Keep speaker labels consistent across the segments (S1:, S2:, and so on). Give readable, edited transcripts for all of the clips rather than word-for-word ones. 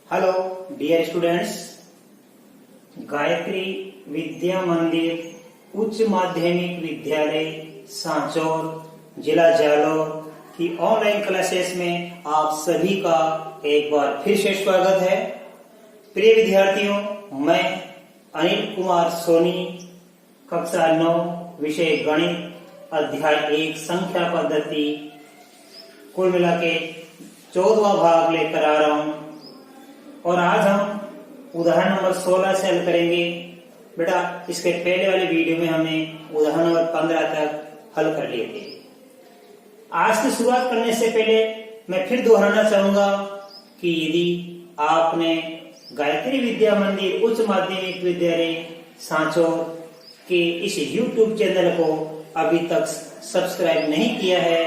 S1: Hello dear students, Gayatri विद्या मंदिर उच्च माध्यमिक विद्यालय सांचौर जिला जालौर की ऑनलाइन क्लासेस में आप सभी का एक बार फिर से स्वागत है। प्रिय विद्यार्थियों, मैं अनिल कुमार सोनी, कक्षा 9 विषय गणित अध्याय 1 संख्या पद्धति कुल मिला के 14वां भाग लेकर आ रहा हूं और आज हम उदाहरण नंबर 16 से हल करेंगे। बेटा, इसके पहले वाले वीडियो में हमने उदाहरण नंबर 15 तक हल कर लिए थे। आज की शुरुआत करने से पहले मैं फिर दोहराना चाहूंगा कि यदि आपने गायत्री विद्या मंदिर उच्च माध्यमिक विद्यालय सांचौर के इस YouTube चैनल को अभी तक सब्सक्राइब नहीं किया है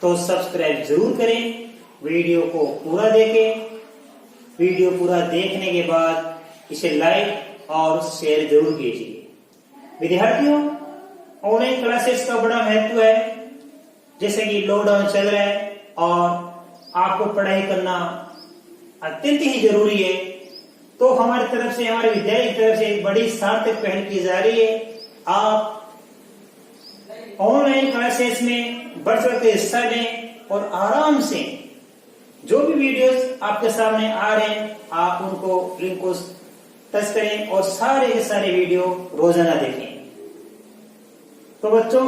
S1: तो सब्सक्राइब जरूर करें, वीडियो को पूरा देखें। वीडियो पूरा देखने के बाद इसे लाइक और शेयर जरूर कीजिए। विद्यार्थियों, ऑनलाइन क्लासेस का बड़ा महत्व है। जैसे कि लॉकडाउन चल रहा है और आपको पढ़ाई करना अत्यंत ही जरूरी है, तो हमारी तरफ से, हमारे विद्यालय की तरफ से एक बड़ी सार्थक पहल की जा रही है। आप ऑनलाइन क्लासेस में बढ़ चढ़ के हिस्सा लें और आराम से जो भी वीडियोस आपके सामने आ रहे हैं आप उनको लिंक को टच करें और सारे के सारे वीडियो रोजाना देखें। तो बच्चों,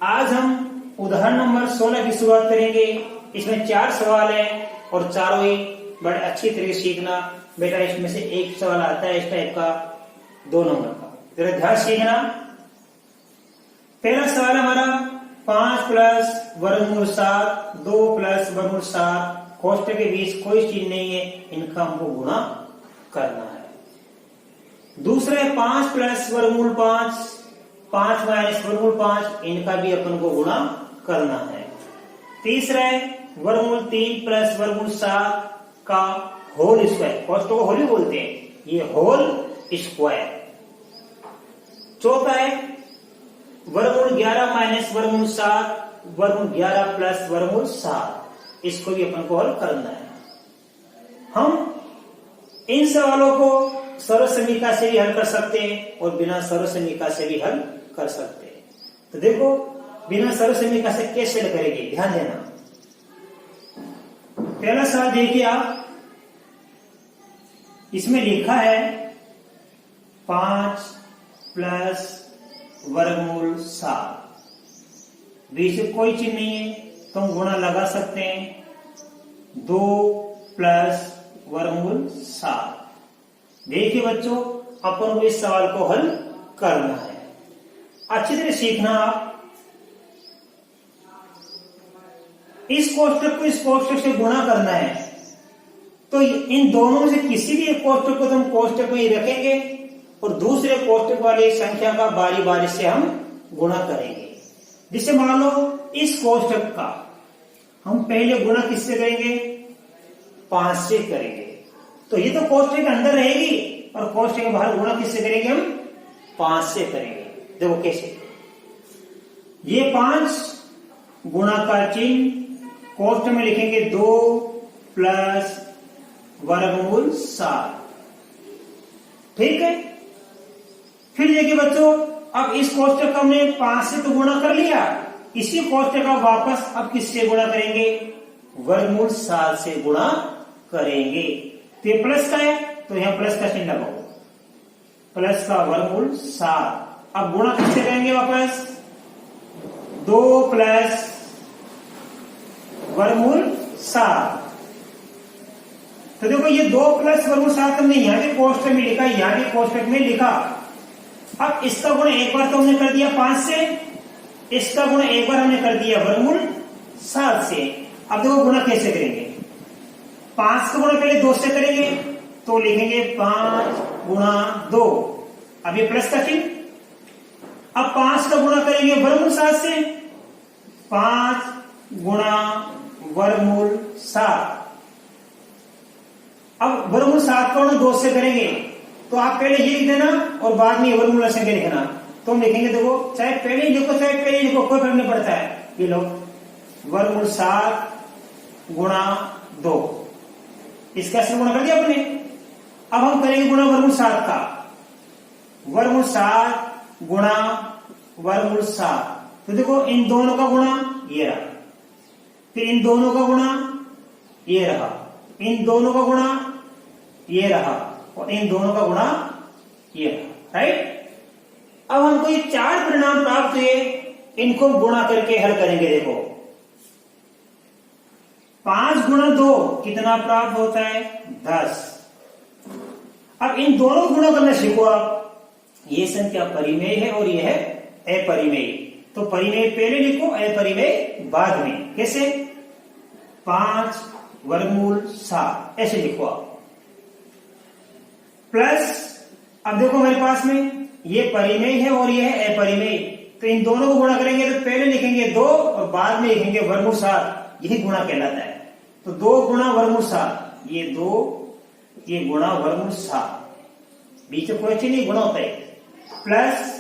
S1: आज हम उदाहरण नंबर 16 की शुरुआत करेंगे। इसमें 4 सवाल हैं और चारों ही बड़े अच्छी तरीके से सीखना। बेटा, इसमें से एक सवाल आता है इस टाइप का 2 नंबर का, जरा ध्यान सीखना। पहला सवाल हमारा 5 प्लस वर्गमूल 7, 2 प्लस वर्गमूल 7, कोष्ठक के बीच कोई चीज नहीं है, इनका हमको गुणा करना है। दूसरा है 5 प्लस वर्गमूल 5, 5 माइनस वर्गमूल 5, इनका भी अपन को गुणा करना है। तीसरा है वर्गमूल 3 प्लस वर्गमूल 7 का होल स्क्वायर, कोष्ठक को होल ही बोलते हैं, ये होल स्क्वायर। चौथा है वर्गमूल 11 माइनस वर्गमूल 7, वर्गमूल 11 प्लस वर्गमूल 7, इसको भी अपन को हल करना है। हम इन सवालों को सर्वसमीकरण से भी हल कर सकते हैं और बिना सर्वसमीकरण से भी हल कर सकते हैं। तो देखो, बिना सर्वसमीकरण से कैसे हल करेंगे, ध्यान देना। पहला सवाल देखिए आप, इसमें लिखा है 5 प्लस वर्गमूल 7, बीच में कोई चीज नहीं है तो हम गुणा लगा सकते हैं। 2 प्लस वर्गमूल 7। देखिए बच्चों, अपन को इस सवाल को हल करना है। अच्छी तरह सीखना आप। इस कोष्ठक को इस कोष्ठक से गुणा करना है, तो इन दोनों में से किसी भी एक कोष्ठक को हम कोष्ठक में ही रखेंगे और दूसरे कोष्ठक वाली संख्या का बारी बारी से हम गुणा करेंगे। जिसे मान लो इस कोष्ठक का हम पहले गुणा किससे करेंगे, 5 से करेंगे, तो ये तो कोष्ठक के अंदर रहेगी और कोष्ठक के बाहर गुणा किससे करेंगे, हम 5 से करेंगे। देखो कैसे, ये 5 गुणा का चिन्ह कोष्ठक में लिखेंगे 2 प्लस वर्गमूल 7, ठीक है। फिर देखिए बच्चों, अब इस कोष्ठक का हमने 5 से तो गुणा कर लिया, इसी कोष्ठक का वापस अब किससे गुणा करेंगे, वर्गमूल 7 से गुणा करेंगे। तो ये प्लस का है तो यहां प्लस का चिन्ह लगाओ, प्लस का वर्गमूल 7। अब गुणा किससे करेंगे वापस, 2 प्लस वर्गमूल 7। तो देखो, ये 2 प्लस वर्गमूल 7 हमने यहां के कोष्ठक में लिखा, यहां के कोष्ठक में लिखा। अब इसका गुणा एक बार तो हमने कर दिया 5 से, इसका गुणा एक बार हमने कर दिया वर्गमूल 7 से। अब देखो गुणा कैसे करेंगे, 5 का गुणा पहले 2 से करेंगे तो लिखेंगे 5 गुणा 2, अब ये प्लस का चिन्ह। अब 5 का गुणा करेंगे वर्गमूल 7 से, 5 गुणा वर्गमूल 7। अब वर्गमूल 7 का गुणा 2 से करेंगे तो आप पहले ये लिख देना और बाद में वर्गमूल संख्या लिखना। तो हम लिखेंगे, देखो चाहे पहले ही लिखो चाहे पहले ही लिखो, कोई फर्क नहीं पड़ता है। ये लो वर्गमूल 7 गुणा 2, इसका से गुणा कर दिया आपने। अब हम करेंगे गुणा वर्गमूल 7 का, वर्गमूल 7 गुणा वर्गमूल 7। तो देखो इन दोनों का गुणा ये रहा, फिर इन दोनों का गुणा ये रहा, इन दोनों का गुणा ये रहा, और इन दोनों का गुणा ये रहा, राइट। अब हमको ये 4 परिणाम प्राप्त हुए, इनको गुणा करके हल करेंगे। देखो 5 गुणा 2 कितना प्राप्त होता है? 10। अब इन दोनों को गुणा करना सीखो आप। ये संख्या परिमेय है और ये है अपरिमेय। तो परिमेय पहले लिखो, अपरिमेय बाद में। कैसे? 5 वर्गमूल 7 ऐसे लिखो आप। प्लस अब देखो मेरे पास में ये परिमेय है और ये है अपरिमेय, तो इन दोनों को गुणा करेंगे तो पहले लिखेंगे 2 और बाद में लिखेंगे वर्गमूल 7। यही गुणा कहलाता है। तो 2 गुणा वर्गमूल 7, ये 2, ये गुणा वर्गमूल 7, बीच में कोई चीज नहीं, गुणा होता है। प्लस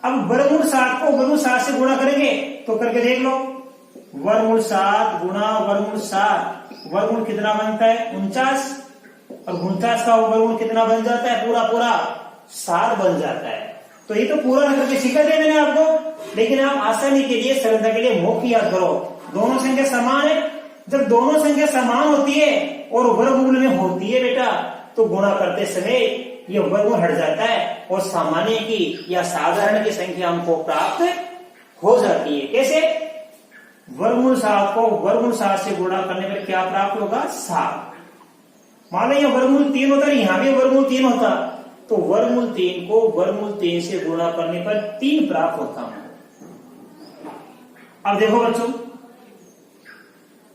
S1: अब वर्गमूल 7 को वर्गमूल 7 से गुणा करेंगे तो करके देख लो, वर्गमूल 7 गुणा वर्गमूल 7, वर्गमूल कितना बनता है? 49, और 49 का वर्गमूल कितना बन जाता है? पूरा पूरा 7 बन जाता है। तो ये तो पूरा करके सिखा दिया मैंने आपको, लेकिन आप आसानी के लिए, सरलता के लिए मुख्य याद करो। दोनों संख्या समान है। जब दोनों संख्या समान होती है और वर्गमूल में होती है बेटा, तो गुणा करते समय ये वर्गमूल हट जाता है और सामान्य की या साधारण की संख्या हमको प्राप्त हो जाती है। कैसे? वर्गमूल 7 को वर्गमूल 7 से गुणा करने पर क्या प्राप्त होगा? 7। मान लो ये वर्गमूल 3 होता है, यहां भी वर्गमूल 3 होता, तो वर्गमूल 3 को वर्गमूल 3 से गुणा करने पर 3 प्राप्त होता है। अब देखो बच्चों,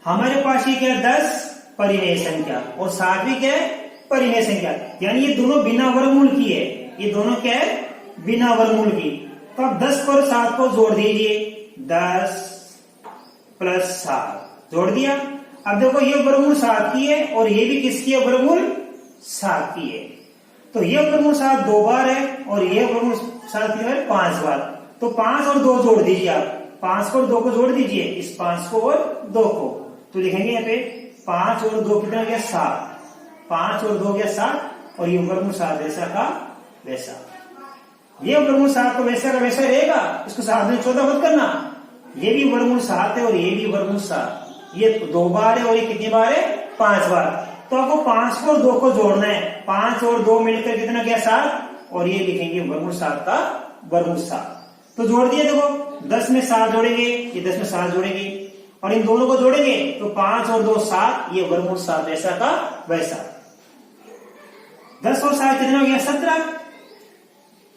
S1: हमारे पास ये क्या है? 10 परिमेय संख्या और 7 भी क्या है? परिमेय संख्या। यानी ये दोनों बिना वर्गमूल की है। ये दोनों क्या है? बिना वर्गमूल की। तो अब 10 और 7 को जोड़ दीजिए, 10 प्लस 7 जोड़ दिया। अब देखो ये वर्गमूल 7 की है और ये भी किसकी है? वर्गमूल 7 की है। तो ये वर्गमूल 7 2 बार है और ये वर्गमूल 7 की है 5 बार। तो 5 और 2 जोड़ दीजिए आप, 5 को और 2 को जोड़ दीजिए, इस 5 को और 2 को, तो लिखेंगे यहाँ पे 5 और 2 कितना गया? 7। 5 और 2 गया 7, और ये वर्गमूल 7 वैसा का वैसा। ये वर्गमूल 7 को वैसा का वैसा रहेगा, इसको 7 में 14 मत करना। ये भी वर्गमूल 7 है और ये भी वर्गमूल 7। ये 2 बार है और ये कितनी बार है? 5 बार। तो आपको 5 को और 2 को जोड़ना है। 5 और 2 मिलकर कितना गया? 7, और ये लिखेंगे वर्गमूल 7 का वर्गमूल 7। तो जोड़ दिए। देखो 10 में 7 जोड़ेंगे, ये 10 में 7 जोड़ेंगे, और इन दोनों को जोड़ेंगे तो 5 और 2 7, ये वर्गमूल 7 वैसा का वैसा। 10 और 7 कितना हो गया? 17,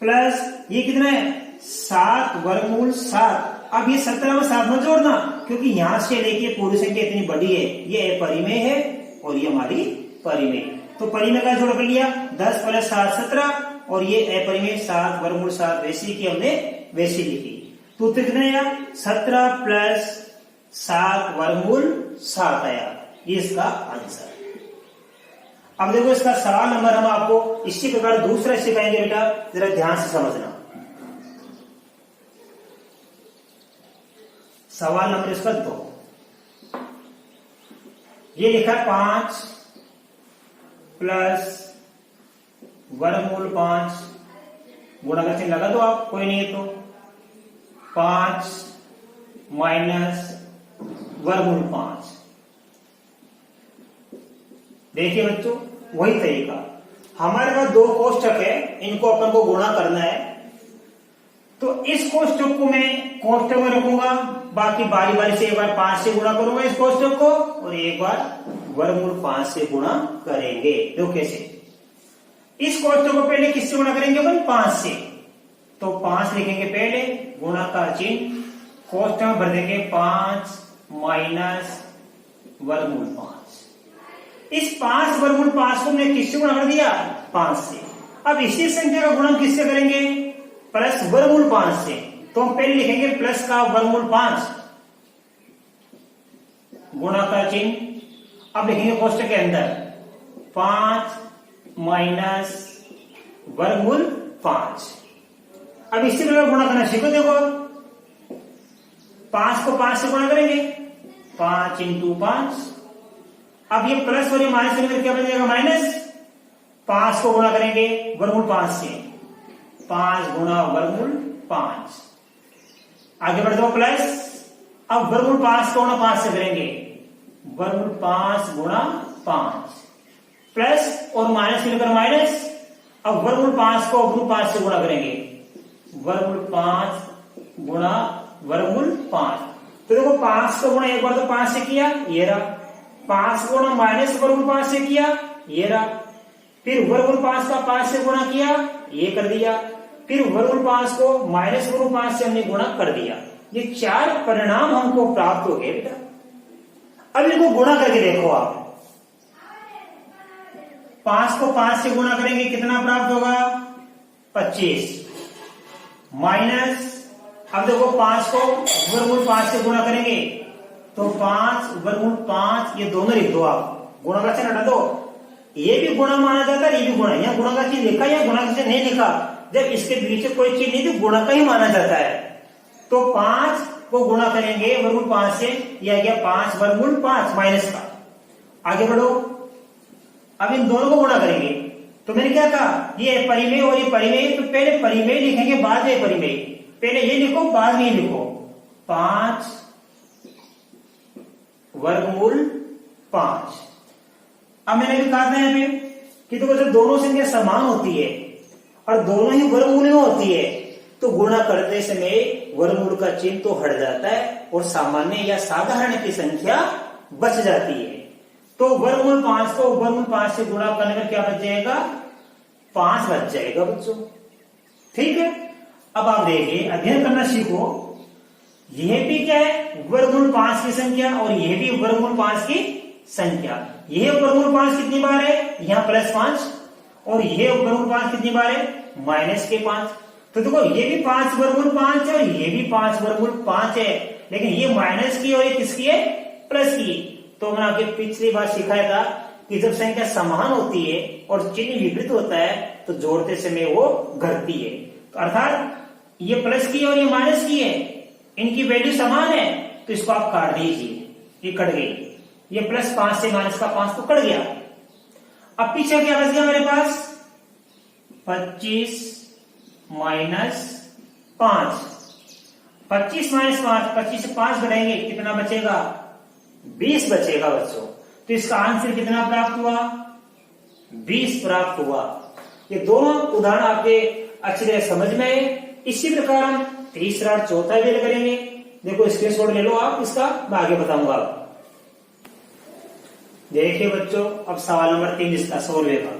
S1: प्लस ये कितना है? 7 वर्गमूल 7। अब ये 17 में 7 मत जोड़ना, क्योंकि यहां से लेके पूरी संख्या इतनी बड़ी है, ये अपरिमेय है और ये हमारी परिमेय। तो परिमेय का जोड़ कर लिया, 10 प्लस 7 17, और ये अपरिमेय 7 वर्गमूल 7 वैसी की हमने वैसी लिखी। तो उत्तर कितना आया? 17 प्लस 7 वर्गमूल 7 आया। ये इसका आंसर। अब देखो इसका सवाल नंबर हम आपको इसी प्रकार दूसरा सिखाएंगे बेटा, जरा ध्यान से समझना। सवाल नंबर इसका 2। ये लिखा 5 प्लस वर्गमूल 5, गुणा का चिन्ह लगा दो आप, कोई नहीं है तो 5 माइनस वर्गमूल 5। देखिए बच्चों, वही तरीका। हमारे पास 2 कोष्टक है, इनको अपन को गुणा करना है। तो इस कोष्टक को मैं कोष्टक में रखूंगा, बाकी बारी बारी से एक बार 5 से गुणा करूंगा इस कोष्टक को, और एक बार वर्गमूल 5 से गुणा करेंगे। देखो कैसे। इस कोष्टक को पहले किससे गुणा करेंगे अपन? 5 से। तो 5 लिखेंगे पहले, गुणा का चिन्ह, कोष्टक में भर देंगे 5 माइनस वर्गमूल 5। इस 5 वर्गमूल 5 को हमने किससे गुणा कर दिया? 5 से। अब इसी संख्या का गुणा किससे करेंगे? प्लस वर्गमूल 5 से। तो हम पहले लिखेंगे प्लस का वर्गमूल 5, गुणा का चिन्ह। अब लिखेंगे कोष्टक के अंदर 5 माइनस वर्गमूल 5। अब इसी प्रकार गुणा करना सीखो। देखो 5 को 5 से गुणा करेंगे, 5 इंटू 5। अब ये प्लस और ये माइनस मिलकर क्या बन जाएगा माइनस। 5 को गुणा करेंगे वर्गमूल 5 से, 5 गुणा वर्गमूल 5। आगे बढ़ जाओ प्लस, अब वर्गमूल 5 को गुणा 5 से करेंगे, वर्गमूल 5 गुणा 5 प्लस और माइनस मिलकर माइनस। अब वर्गमूल 5 को वर्गमूल 5 से गुणा करेंगे, वर्गमूल 5 गुणा वर्गमूल 5। तो देखो 5 को गुणा एक बार तो 5 से किया, ये रहा। 5 को गुणा माइनस वर्गमूल 5 से किया, ये रहा। फिर वर्गमूल 5 का 5 से गुणा किया, ये कर दिया। फिर वर्गमूल 5 को माइनस वर्गमूल 5 से हमने गुणा कर दिया। ये 4 परिणाम हमको प्राप्त हो गए बेटा। अब इनको गुणा करके देखो आप, 5 को 5 से गुणा करेंगे कितना प्राप्त होगा 25 माइनस। अब देखो 5 को वर्गमूल 5 से गुणा करेंगे तो 5 वर्गमूल 5, ये दोनों लिख दो आप, गुणा का चिन्ह हटा दो। ये भी गुणा माना जाता है, ये भी गुणा। यहाँ गुणा का चिन्ह लिखा या गुणा का चिन्ह नहीं लिखा, जब इसके बीच कोई चीज नहीं तो गुणा का ही माना जाता है। तो 5 को गुणा करेंगे वर्गमूल 5 से, यह गया 5 वर्गमूल 5 माइनस का। आगे बढ़ो, अब इन दोनों को गुणा करेंगे तो मैंने क्या कहा, ये परिमेय और ये परिमेय, तो पहले परिमेय लिखेंगे बाद में परिमेय। पहले ये लिखो बाद में ये लिखो, 5 वर्गमूल 5। अब मैंने भी कहा था यहाँ पे कि देखो जब दोनों संख्या समान होती है और दोनों ही वर्गमूल में होती है तो गुणा करते समय वर्गमूल का चिन्ह तो हट जाता है और सामान्य या साधारण की संख्या बच जाती है। तो वर्गमूल 5 को वर्गमूल 5 से गुणा करने में क्या बच जाएगा 5 बच जाएगा बच्चों। ठीक है, अब आप देखिए अध्ययन करना सीखो। यह भी क्या है वर्गमूल 5 की संख्या और यह भी वर्गमूल 5 की संख्या। यह वर्गमूल 5 कितनी बार है, यहाँ +5, और यह वर्गमूल 5 कितनी बार है -5। तो देखो ये भी 5 वर्गमूल 5 है और ये भी 5 वर्गमूल 5 है, लेकिन ये माइनस की और ये किसकी है प्लस की। तो मैंने आपके पिछली बार सिखाया था कि जब संख्या समान होती है और चिन्ह विपरीत होता है तो जोड़ते समय वो घटती है। तो अर्थात ये प्लस की और ये माइनस की है, इनकी वैल्यू समान है तो इसको आप काट दीजिए, ये कट गई। ये +5 से माइनस का 5 तो कट गया। अब पीछे क्या बच गया मेरे पास 25 - 5। 25 - 5, 25 से 5 घटाएंगे कितना बचेगा 20 बचेगा बच्चों। तो इसका आंसर कितना प्राप्त हुआ 20 प्राप्त हुआ। ये दोनों उदाहरण आपके अच्छी तरह समझ में आए। इसी प्रकार हम तीसरा और चौथा भी करेंगे। देखो स्क्रीनशॉट ले लो आप इसका, मैं आगे बताऊंगा। देखिए बच्चों, अब सवाल नंबर 3 इसका 16वें का।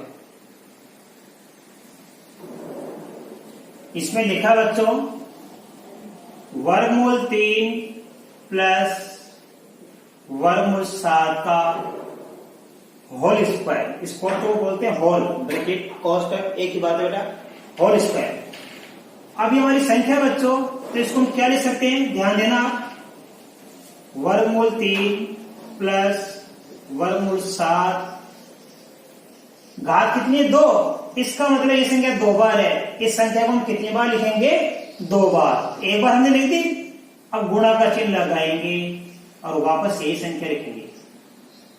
S1: इसमें लिखा बच्चों वर्गमूल 3 प्लस वर्गमूल 7 का होल स्क्वायर। इसको तो बोलते हैं होल ब्रैकेट कोष्ठक, एक ही बात है बेटा होल स्क्वायर। अब ये हमारी संख्या बच्चों, तो इसको हम क्या लिख सकते हैं ध्यान देना आप, वर्गमूल 3 प्लस वर्गमूल 7 घात कितनी है 2। इसका मतलब ये संख्या 2 बार है। इस संख्या को हम कितनी बार लिखेंगे 2 बार। एक बार हमने लिख दी, अब गुणा का चिन्ह लगाएंगे और वापस यही संख्या लिखेंगे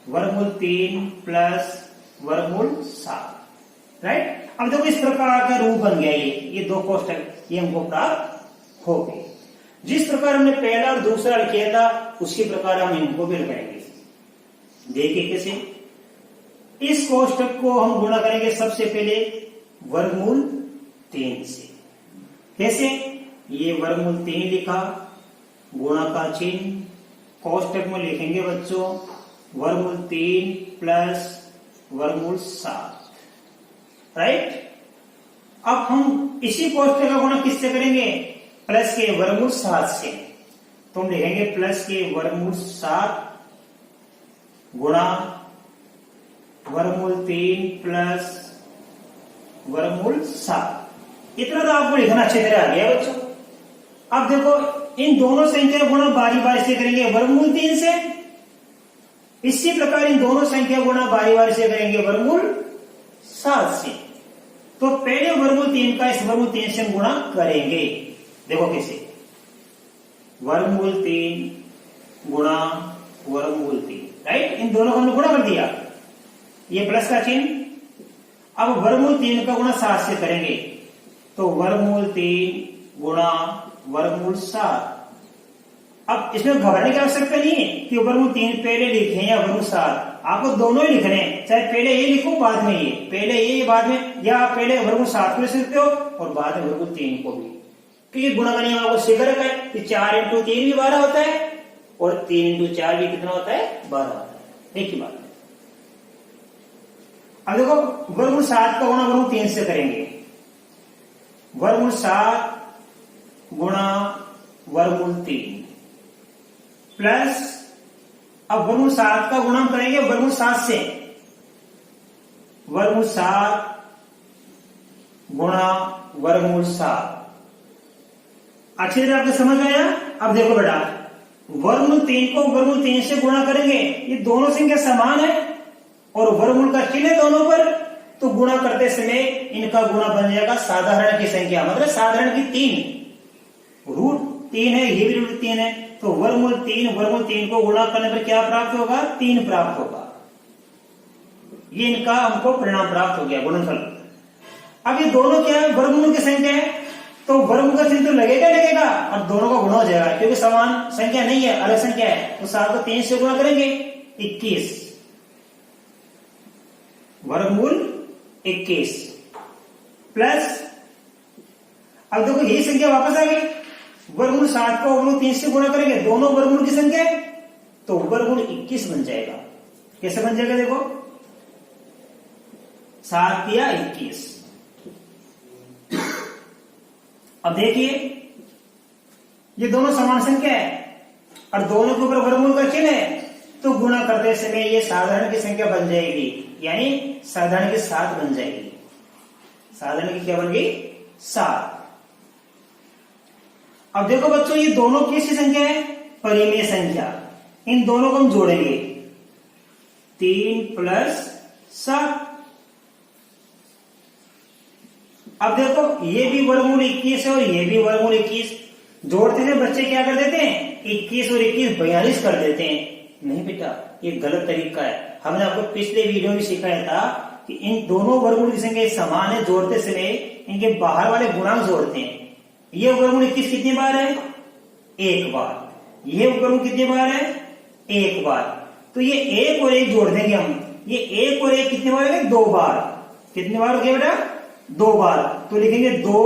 S1: वर्गमूल 3 प्लस वर्गमूल 7। राइट, अब देखो इस प्रकार का रूप बन गया। ये 2 कोष्ठक ये हमको प्राप्त हो गए। जिस प्रकार हमने पहला और दूसरा किया था उसी प्रकार हम इनको भी लगाएंगे। देखिए कैसे, इस कोष्ठक को हम गुणा करेंगे सबसे पहले वर्गमूल 3 से। कैसे, ये वर्गमूल 3 लिखा, गुणा का चिन्ह कोष्ठक में लिखेंगे बच्चों वर्गमूल 3 प्लस वर्गमूल 7। राइट, अब हम इसी कोष्ठक का गुणा किससे करेंगे प्लस के वर्गमूल 7 से। तो हम लिखेंगे प्लस के वर्गमूल 7 गुणा वर्गमूल 3 प्लस वर्गमूल 7। इतना तो आपको लिखना अच्छी तरह आ गया बच्चों। अब देखो इन दोनों संख्या का गुणा बारी बारी से करेंगे वर्गमूल 3 से। इसी प्रकार इन दोनों संख्या गुणा बारी बारी से करेंगे वर्गमूल 7 से। तो पहले वर्गमूल 3 का इस वर्गमूल 3 से गुणा करेंगे। देखो कैसे, वर्गमूल 3 गुणा वर्गमूल 3 राइट, इन दोनों को हमने गुणा कर दिया, ये प्लस का चिन्ह। अब वर्गमूल 3 का गुणा 7 से करेंगे, तो वर्गमूल 3 गुणा वर्गमूल 7। अब इसमें घबराने की आवश्यकता नहीं है कि वर्गमूल 3 पहले लिखे या वर्गमूल 7, आपको दोनों ही लिखने हैं, चाहे पहले ये लिखो बाद में ये, पहले ये बाद में, या आप पहले वर्गमूल 7 को लिख सकते हो और बाद में वर्गमूल 3 को भी, क्योंकि गुणा का नियम आपको सीख रखा है कि 4 इंटू 3 भी 12 होता है और 3 इंटू 4 भी कितना होता है, 12 होता है, एक ही बात है। अब देखो वर्गमूल 7 का गुणा वर्गमूल 3 से करेंगे, वर्गमूल 7 गुणा वर्गमूल 3 प्लस, अब वर्गमूल 7 का गुणा हम करेंगे वर्गमूल 7 से, वर्गमूल 7 गुणा वर्गमूल 7। अच्छी तरह आपको समझ में आया। अब देखो बेटा, वर्गमूल 3 को वर्गमूल 3 से गुणा करेंगे, ये दोनों संख्या समान है और वर्गमूल का चिन्ह है दोनों पर, तो गुणा करते समय इनका गुणा बन जाएगा साधारण की संख्या, मतलब साधारण की 3, रूट 3 है, ये भी रूट 3 है, तो वर्गमूल 3 को गुणा करने पर क्या प्राप्त होगा, 3 प्राप्त होगा। ये इनका हमको परिणाम प्राप्त हो गया, गुणनफल। अब ये दोनों क्या है, वर्गमूल की संख्या है, तो वर्गमूल का चिन्ह तो लगेगा और दोनों का गुणा हो जाएगा, क्योंकि समान संख्या नहीं है, अलग संख्या है, तो 7 को 3 से गुणा करेंगे 21, वर्गमूल 21 प्लस, अब देखो यही संख्या वापस आ गई, वर्गमूल 7 को वर्गमूल 3 से गुणा करेंगे, दोनों वर्गमूल की संख्या है, तो वर्गमूल 21 बन जाएगा। कैसे बन जाएगा, देखो 7 या 21। अब देखिए ये दोनों समान संख्या है और दोनों के ऊपर वर्गमूल का चिन्ह है, तो गुणा करते समय ये साधारण की संख्या बन जाएगी, यानी साधारण की 7 बन जाएगी। साधारण की क्या बन गई, 7। अब देखो बच्चों, ये दोनों कैसी संख्या है, परिमेय संख्या, इन दोनों को हम जोड़ेंगे, 3 प्लस 7। अब देखो ये भी वर्गमूल 21 है और ये भी वर्गमूल 21, जोड़ते हैं बच्चे क्या कर देते हैं, 21 और 21 42 कर देते हैं। नहीं बेटा, ये गलत तरीका है। हमने आपको पिछले वीडियो में सिखाया था कि इन दोनों वर्गमूल की संख्या समान है, जोड़ते समय इनके बाहर वाले गुणांक जोड़ते हैं। ये वर्गमूल 21 कितनी बार है, 1 बार। ये वर्गमूल कितनी बार है, 1 बार। तो ये 1 और 1 जोड़ देंगे हम, ये 1 और 1 कितनी बार है, 2 बार। कितनी बार हो गया बेटा, 2 बार। तो लिखेंगे 2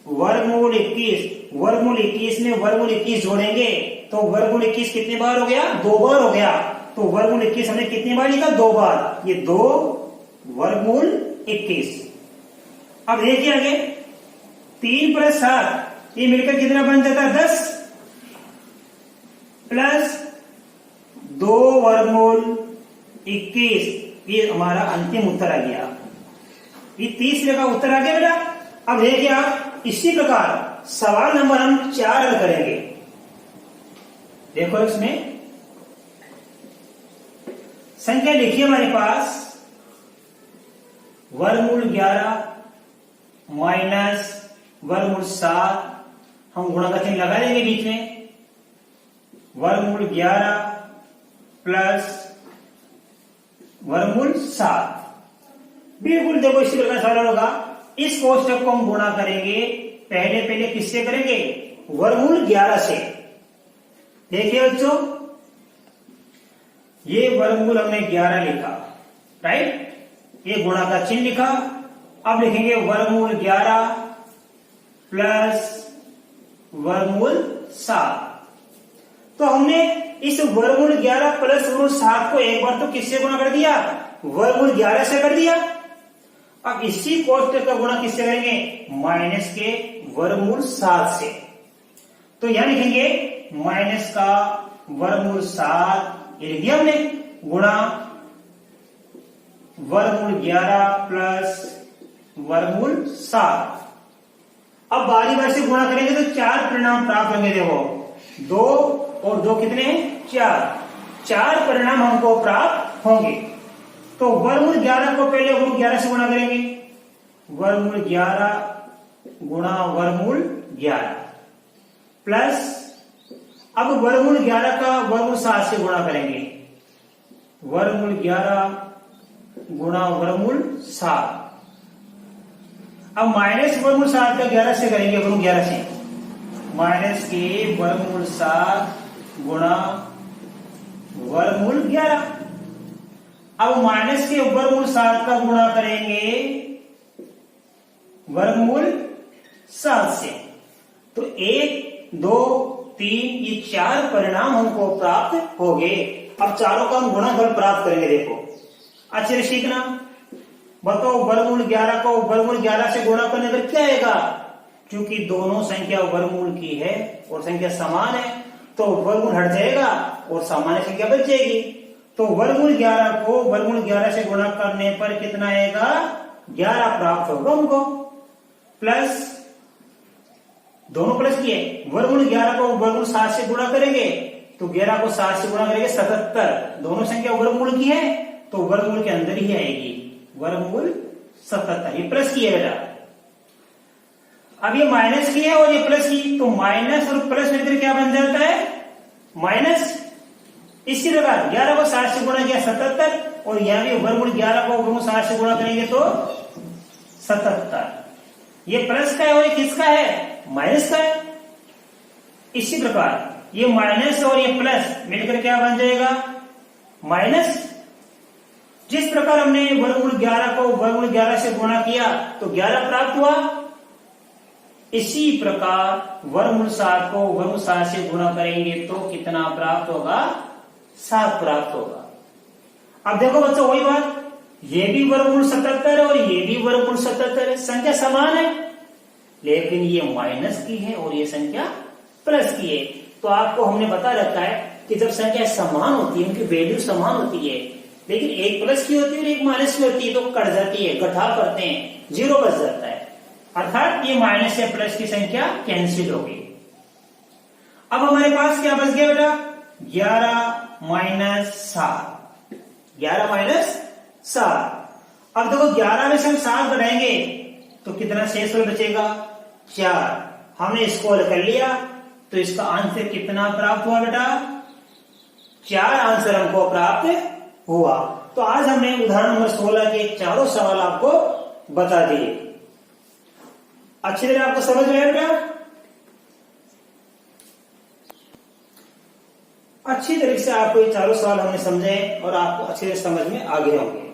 S1: वर्गमूल 21, वर्गमूल 21 में वर्गमूल 21 जोड़ेंगे तो वर्गमूल 21 कितनी बार हो गया, 2 बार हो गया। तो वर्गमूल 21 हमने कितनी बार लिखा, 2 बार। ये 2 वर्गमूल 21। अब देखिए आगे, 3 प्लस 7 ये मिलकर कितना बन जाता है, 10 प्लस 2 वर्गमूल 21, ये हमारा अंतिम उत्तर आ गया। ये तीसरे का उत्तर आ गया बेटा। अब देखिए आप, इसी प्रकार सवाल नंबर हम 4 हल करेंगे। देखो इसमें संख्या लिखिए हमारे पास, वर्गमूल 11 माइनस वर्गमूल 7, हम गुणा का चिन्ह लगा देंगे बीच में, वर्गमूल 11 प्लस वर्गमूल 7। बिल्कुल देखो इसी प्रकार सवाल होगा। इस कोष्टक को हम गुणा करेंगे, पहले किससे करेंगे, वर्गमूल 11 से। देखिए बच्चों, ये वर्गमूल हमने 11 लिखा, राइट, ये गुणा का चिन्ह लिखा। अब लिखेंगे वर्गमूल 11 प्लस वर्गमूल 7। तो हमने इस वर्गमूल 11 प्लस वर्गमूल 7 को एक बार तो किससे गुणा कर दिया, वर्गमूल 11 से कर दिया। अब इसी कोष्टक का गुणा किससे करेंगे, माइनस के वर्गमूल 7 से। तो यहां लिखेंगे माइनस का वर्गमूल 7, ये लिख दिया हमने, गुणा वर्गमूल 11 प्लस वर्गमूल 7। अब बारी बारी से गुणा करेंगे तो 4 परिणाम प्राप्त होंगे। देखो 2 और 2 कितने हैं, 4 परिणाम हमको प्राप्त होंगे। तो वर्गमूल 11 को पहले वर्गमूल 11 से गुणा करेंगे, वर्गमूल 11 गुणा वर्गमूल 11 प्लस, अब वर्गमूल 11 का वर्गमूल 7 से गुणा करेंगे, वर्गमूल 11 गुणा वर्गमूल 7। अब माइनस वर्गमूल 7 का 11 से करेंगे, वर्गमूल 11 से माइनस के वर्गमूल 7 गुणा वर्गमूल 11। अब माइनस के वर्गमूल 7 का गुणा करेंगे वर्गमूल 7 से, तो 1 2 3 ये 4 परिणाम हमको प्राप्त हो गए। अब चारों का हम गुणनफल प्राप्त करेंगे। देखो अच्छे से सीखना। बताओ वर्गमूल 11 को वर्गमूल 11 से गुणा करने पर क्या आएगा? क्योंकि दोनों संख्या वर्गमूल की है और संख्या समान है, तो वर्गमूल हट जाएगा और सामान्य संख्या बच जाएगी। तो वर्गमूल 11 को वर्गमूल 11 से गुणा करने पर कितना आएगा? 11 प्राप्त होगा हमको। प्लस दोनों प्लस किए, वर्गमूल 11 को वर्गमूल 7 से गुणा करेंगे तो 11 को 7 से गुणा करेंगे 77। दोनों संख्या वर्गमूल की है तो वर्गमूल के अंदर ही आएगी, वर्गमूल 77। ये प्लस की है बेटा। अब ये माइनस की है और ये प्लस की, तो माइनस और प्लस मिलकर क्या बन जाता है? माइनस। इसी प्रकार 11 को 7 से गुणा किया 77, और यहां भी वर्गमूल 11 को वर्गमूल 7 से गुणा करेंगे तो 77। ये प्लस का है और ये किसका है? माइनस का है। इसी प्रकार ये माइनस और ये प्लस मिलकर क्या बन जाएगा? माइनस। जिस प्रकार हमने वर्गमूल 11 को वर्गमूल 11 से गुणा किया तो 11 प्राप्त हुआ, इसी प्रकार वर्गमूल 7 को वर्गमूल 7 से गुणा करेंगे तो कितना प्राप्त होगा? 7 प्राप्त होगा। अब देखो बच्चों वही बात, ये भी वर्गमूल 77 है और ये भी वर्गमूल 77 है, संख्या समान है, लेकिन ये माइनस की है और ये संख्या प्लस की है। तो आपको हमने बता रखा है कि जब संख्या समान होती है, उनकी वैल्यू समान होती है, लेकिन एक प्लस की होती है और एक माइनस की होती है, तो कट जाती है, घटाव करते हैं, 0 बच जाता है, अर्थात ये माइनस या प्लस की संख्या कैंसिल हो गई। अब हमारे पास क्या बच गया बेटा? 11 माइनस 7। 11 माइनस 7। अब देखो 11 में से हम 7 बढ़ाएंगे तो कितना शेष बचेगा? 4। हमने इसको हल कर लिया तो इसका आंसर कितना प्राप्त हुआ बेटा? 4 आंसर हमको प्राप्त हुआ। तो आज हमने उदाहरण नंबर 16 के चारों सवाल आपको बता दिए। अच्छी तरह आपको समझ में आया बेटा? अच्छी तरीके से आपको ये चारों सवाल हमने समझे और आपको अच्छी तरह समझ में आ गए होंगे।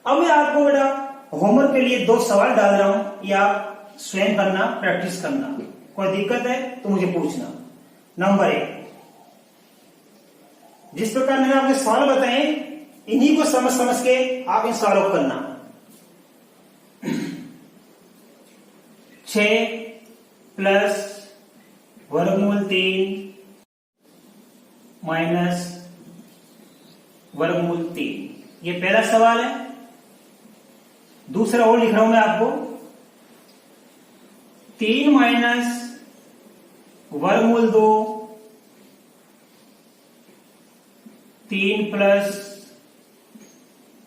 S1: अब मैं आपको बेटा होमवर्क के लिए 2 सवाल डाल रहा हूं, या स्वयं करना, प्रैक्टिस करना। कोई दिक्कत है तो मुझे पूछना। नंबर 1, जिस प्रकार मैंने आपके सवाल बताए इन्हीं को समझ समझ के आप इन सवालों को करना। 6 प्लस वर्गमूल 3 माइनस वर्गमूल 3, ये पहला सवाल है। दूसरा और लिख रहा हूं मैं आपको, 3 माइनस वर्गमूल 2 3 प्लस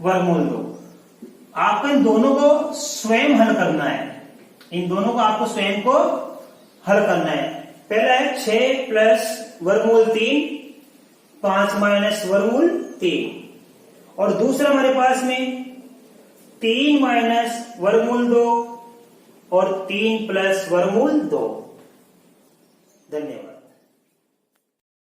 S1: वर्गमूल 2। आपको इन दोनों को स्वयं हल करना है, इन दोनों को आपको स्वयं को हल करना है। पहला है 6 प्लस वर्गमूल 3 5 माइनस वर्गमूल 3, और दूसरा हमारे पास में 3 माइनस वर्गमूल 2 और 3 प्लस वर्गमूल 2। धन्यवाद।